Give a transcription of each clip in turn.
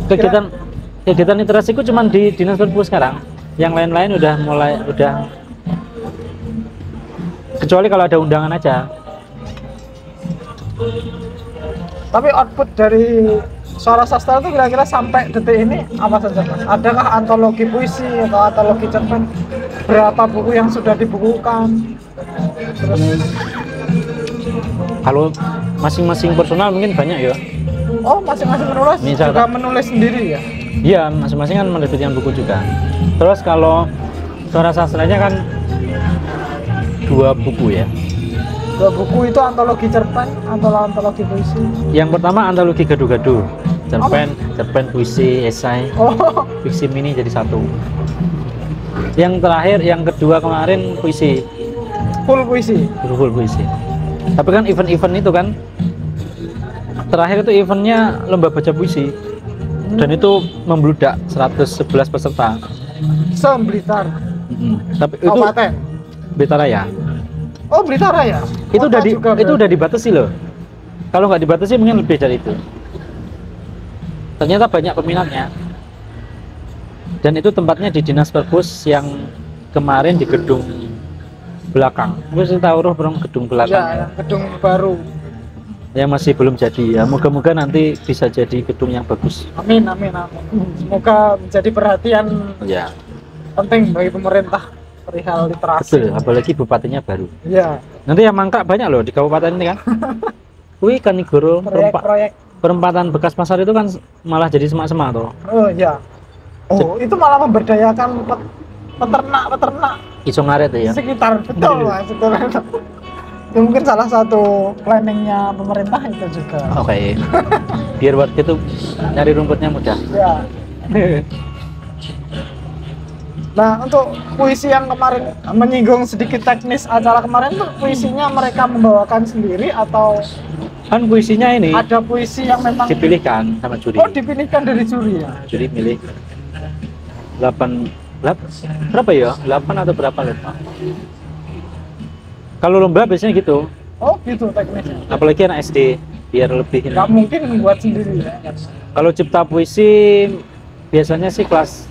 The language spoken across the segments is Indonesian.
Kegiatan literasiku cuma di Dinas Perpus sekarang. Yang lain-lain udah kecuali kalau ada undangan aja. Tapi output dari Suara Sastra itu kira-kira sampai detik ini apa saja Mas? Adakah antologi puisi atau antologi cerpen? Berapa buku yang sudah dibukukan? Terus Kalau masing-masing personal mungkin banyak ya. oh masing-masing menulis Misalkan, juga menulis sendiri ya? iya, masing-masing kan menerbitkan buku juga. Terus kalau Suara Sastranya kan 2 buku ya. 2 buku itu antologi cerpen atau antologi puisi? Yang pertama antologi gaduh-gaduh, cerpen, puisi, esai, Oh, fiksi mini jadi 1. Yang terakhir, yang kedua kemarin puisi, full puisi. full puisi. Tapi kan event-event itu kan, terakhir itu eventnya lomba baca puisi, dan itu membludak 111 peserta. Blitar. Tapi itu Kabupaten. Blitar Raya. Oh, Blitar Raya. Itu Kota juga itu berarti. udah dibatasi loh. Kalau nggak dibatasi mungkin lebih dari itu. Ternyata banyak peminatnya. Dan itu tempatnya di Dinas Perpus yang kemarin di gedung belakang. Gue sih tahu gedung Ya, belakang. yang gedung baru. Ya masih belum jadi ya. Moga-moga nanti bisa jadi gedung yang bagus. Amin, amin, amin. Semoga menjadi perhatian Ya, penting bagi pemerintah perihal literasi. betul. Apalagi bupatinya baru. Ya, Nanti yang mangkrak banyak loh di kabupaten ini kan. Wih, Kanigoro, proyek-proyek. perempatan bekas pasar itu kan malah jadi semak-semak tuh. Oh ya. Oh, itu malah memberdayakan peternak-peternak Iso ngaret ya. sekitar. Betul, Mas. Betul. Itu mungkin salah satu planningnya pemerintah itu juga. Oke. Biar warga itu nyari rumputnya mudah. Ya. Nah, untuk puisi yang kemarin menyinggung sedikit teknis acara kemarin tuh puisinya mereka membawakan sendiri atau Kan puisinya ini ada puisi yang memang dipilihkan sama juri. oh dipilihkan dari juri ya? Juri milih 8 berapa ya? 8 atau berapa lupa. Kalau lomba biasanya gitu. Oh gitu teknisnya. Apalagi anak SD biar lebih ini. Nggak mungkin membuat sendiri ya? Kalau cipta puisi biasanya sih kelas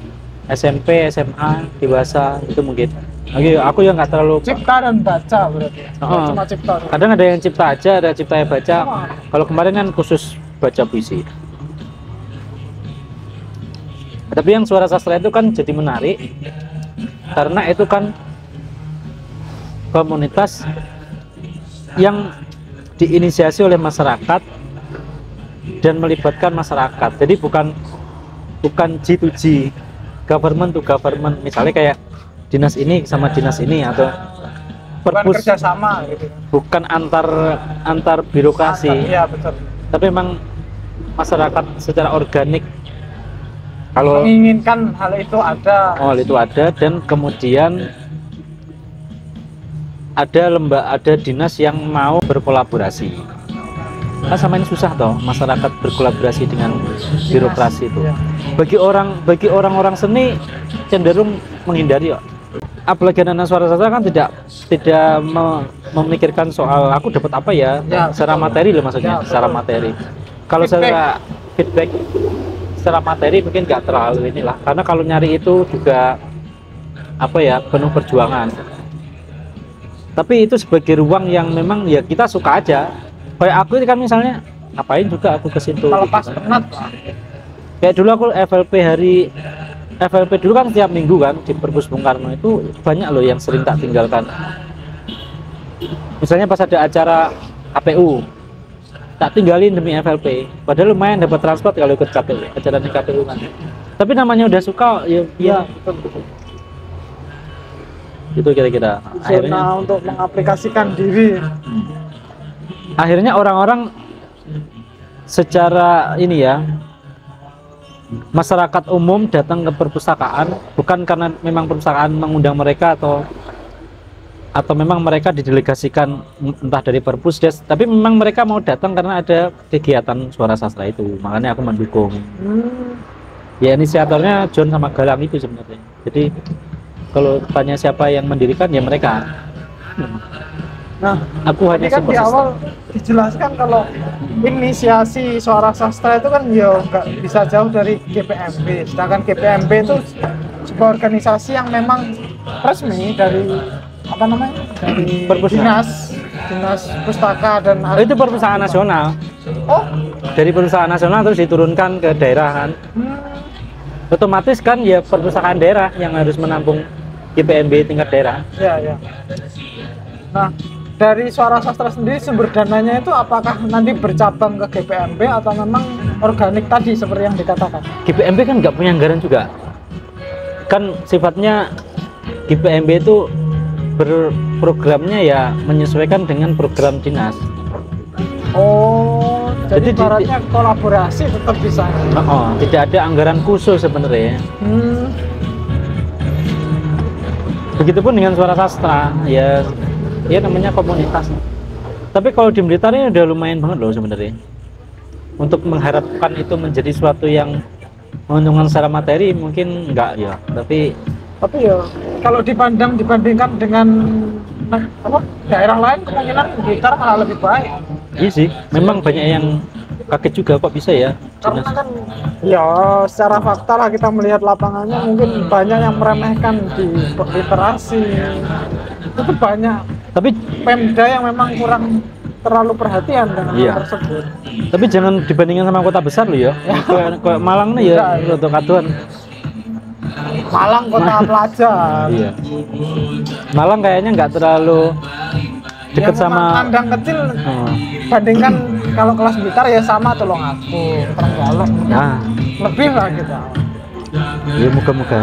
SMP, SMA, dewasa itu mungkin. Oke, aku yang nggak terlalu. Cipta dan baca berarti. Nggak cuma cipta. Kadang ada yang cipta aja, ada cipta yang baca. Oh. Kalau kemarin kan khusus baca puisi. Tapi yang Suara Sastra itu kan jadi menarik karena itu kan komunitas yang diinisiasi oleh masyarakat dan melibatkan masyarakat. Jadi bukan G2G, government to government. Misalnya kayak dinas ini sama dinas ini atau Bukan perpus, kerjasama gitu. bukan antar birokrasi. Iya betul. Tapi memang masyarakat secara organik kalau Menginginkan hal itu ada. itu ada, dan kemudian ada dinas yang mau berkolaborasi. Kan sama ini susah toh masyarakat berkolaborasi dengan birokrasi itu. Iya. Bagi orang-orang seni cenderung menghindari kok. Apalagi anak Suara Sastra kan tidak memikirkan soal aku dapat apa ya, Ya, secara betul. materi loh maksudnya, Ya, secara betul. materi. Kalau secara feedback secara materi mungkin nggak terlalu inilah, karena kalau nyari itu juga apa ya, penuh perjuangan. Tapi itu sebagai ruang yang memang ya kita suka aja. Kayak aku ini kan misalnya ngapain juga aku ke situ. Melepas gitu kan. penat lah. Kayak dulu aku FLP dulu kan tiap minggu kan di Perpus Bung Karno itu banyak loh yang sering tak tinggalkan. Misalnya pas ada acara KPU tak tinggalin demi FLP, padahal lumayan dapat transport kalau ikut KPU, acara di KPU kan. Tapi namanya udah suka ya Betul. itu kira-kira. Zona untuk mengaplikasikan diri. Akhirnya orang-orang secara ini ya, masyarakat umum datang ke perpustakaan bukan karena memang perpustakaan mengundang mereka atau memang mereka didelegasikan entah dari Perpusdes, tapi memang mereka mau datang karena ada kegiatan Suara Sastra itu, makanya aku mendukung. Ya inisiatornya John sama Galang itu sebenarnya. Jadi kalau tanya siapa yang mendirikan ya mereka. Nah, Aku hanya ini kan di support system. awal dijelaskan kalau inisiasi suara sastra itu kan ya nggak bisa jauh dari GPMB. Sedangkan GPMB itu sebuah organisasi yang memang resmi dari apa namanya? Dari Perpusna. dinas pustaka dan Itu perpustakaan nasional. Oh, Dari perusahaan nasional terus diturunkan ke daerah kan. Otomatis kan ya perpustakaan daerah yang harus menampung GPMB tingkat daerah. ya ya. Nah, dari suara sastra sendiri sumber dananya itu apakah nanti bercabang ke GPMB atau memang organik tadi seperti yang dikatakan? GPMB kan nggak punya anggaran juga. Kan sifatnya GPMB itu berprogramnya ya menyesuaikan dengan program dinas. Oh, jadi Jadi ibaratnya kolaborasi tetap bisa. Oh, tidak ada anggaran khusus sebenarnya. Begitupun dengan suara sastra, ya namanya komunitas. Tapi kalau di Blitar ini udah lumayan banget loh sebenarnya. Untuk mengharapkan itu menjadi suatu yang menguntungkan secara materi mungkin enggak ya, tapi ya kalau dibandingkan dengan apa daerah lain kemungkinan Blitar malah lebih baik. iya sih, memang banyak yang kaget juga kok bisa ya. Karena kan ya secara fakta lah kita melihat lapangannya mungkin banyak yang meremehkan di literasi. Itu banyak. Tapi Pemda yang memang kurang terlalu perhatian dengan Iya. hal tersebut. tapi jangan dibandingkan sama kota besar loh ya. Kayak Malang nih ya, Enggak, untuk aduan. Malang kota pelajar. Iya. Malang kayaknya nggak terlalu dekat Yang memang sama. kandang kecil Oh. bandingkan kalau kelas Blitar ya sama Tulungagung, Trenggalek. Nah, Lebih lah kita. ya moga-moga.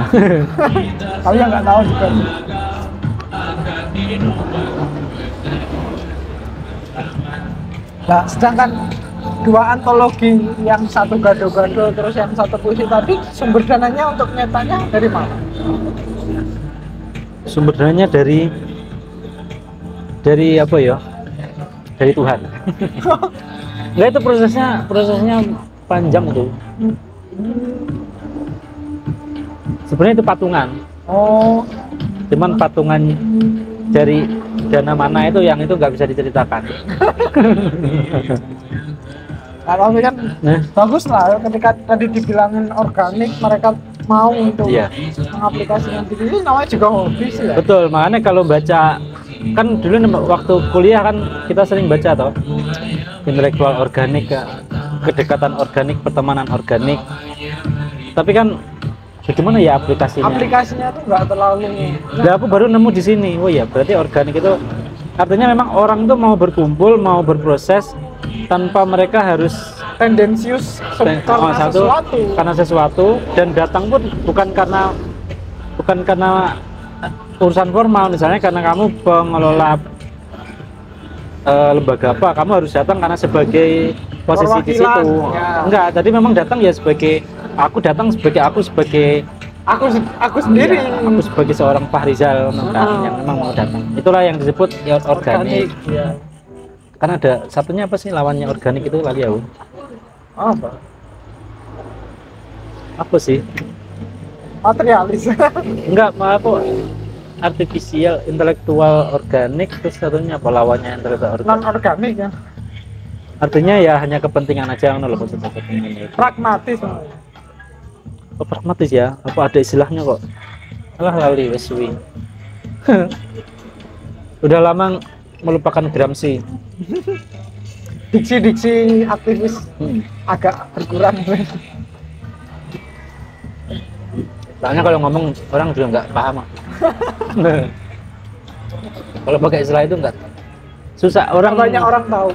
Tapi yang nggak tahu juga. Nah, sedangkan dua antologi yang satu gado-gado terus yang satu puisi tadi sumber dananya untuk nyetanya dari mana? Sumber dananya dari apa ya? Dari Tuhan. Enggak, itu prosesnya panjang tuh. Sebenarnya itu patungan. Oh, Cuman patungan dari dana mana itu yang itu nggak bisa diceritakan. kalau kan Nah, bagus lah ketika tadi dibilangin organik mereka mau untuk Iya. mengaplikasikan diri ini namanya juga hobi sih ya. betul. Makanya kalau baca kan dulu waktu kuliah kan kita sering baca toh intelektual organik, kedekatan organik, pertemanan organik. Tapi kan bagaimana ya aplikasinya? Aplikasinya tuh nggak terlalu. Nah, aku baru nemu di sini. Oh ya, berarti organik itu artinya memang orang tuh mau berkumpul, mau berproses tanpa mereka harus Tendensius karena sesuatu. karena sesuatu, dan datang pun bukan karena urusan formal, misalnya karena kamu pengelola lembaga apa, kamu harus datang karena sebagai posisi di situ. Perwakilan, ya. Enggak, tadi memang datang ya sebagai aku sebagai aku sendiri. ya, aku sebagai seorang Fahrizal yang memang mau datang. Itulah yang disebut ya, organik. Ya. Kan ada satunya apa sih lawannya organik itu lagi aku. Apa? Apa sih? Materialis. Enggak, apa artifisial, intelektual, organik, terus satunya apa lawannya intelektual Non organik? organik ya. Artinya ya hanya kepentingan aja ngono lho maksudnya kepentingan itu. Pragmatis. Oh, pragmatis ya? Apa ada istilahnya kok? Alah lali wis suwi. Udah lama melupakan Gramsci. Diksi-diksi aktivis agak berkurang. Soalnya kalau ngomong orang juga nggak paham. Kalau pakai istilah itu nggak susah orang. Banyak orang tahu.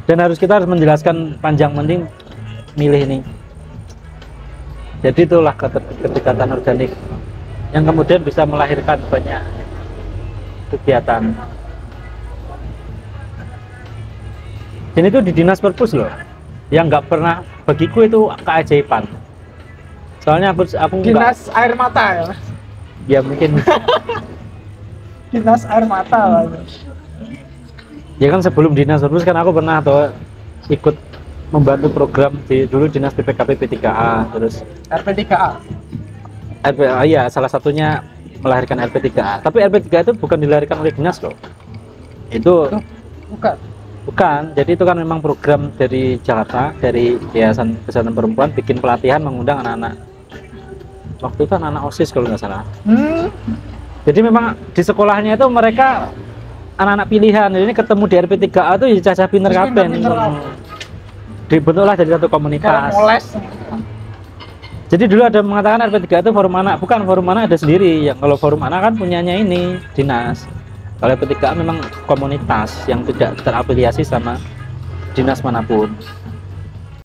Dan kita harus menjelaskan panjang, mending milih ini. Jadi itulah kedekatan organik yang kemudian bisa melahirkan banyak kegiatan. Dan itu di Dinas Perpus loh, yang nggak pernah bagiku itu keajaiban. Soalnya aku Dinas air mata ya. Mas? ya mungkin Dinas air mata lah. ya kan sebelum Dinas Perpus kan aku pernah tuh ikut membantu program di dulu Dinas PPKP P3A, terus RP3A. RP, ya salah satunya melahirkan RP3A. Tapi RP3A itu bukan dilahirkan oleh dinas loh. Itu Tuh, bukan. bukan, jadi itu kan memang program dari Jakarta, dari Yayasan Kesehatan Perempuan bikin pelatihan mengundang anak-anak. Waktu itu anak-anak OSIS kalau nggak salah. Jadi memang di sekolahnya itu mereka anak-anak pilihan. Jadi ini ketemu di RP3A itu ya cacah pinter Terus kabeh. pinter-pinter Dibentuklah jadi satu Kayak komunitas. moles. Jadi dulu ada mengatakan RP3A itu forum anak, bukan forum anak ada sendiri. Yang kalau forum anak kan punyanya ini dinas. Kalau RP3A memang komunitas yang tidak terafiliasi sama dinas manapun.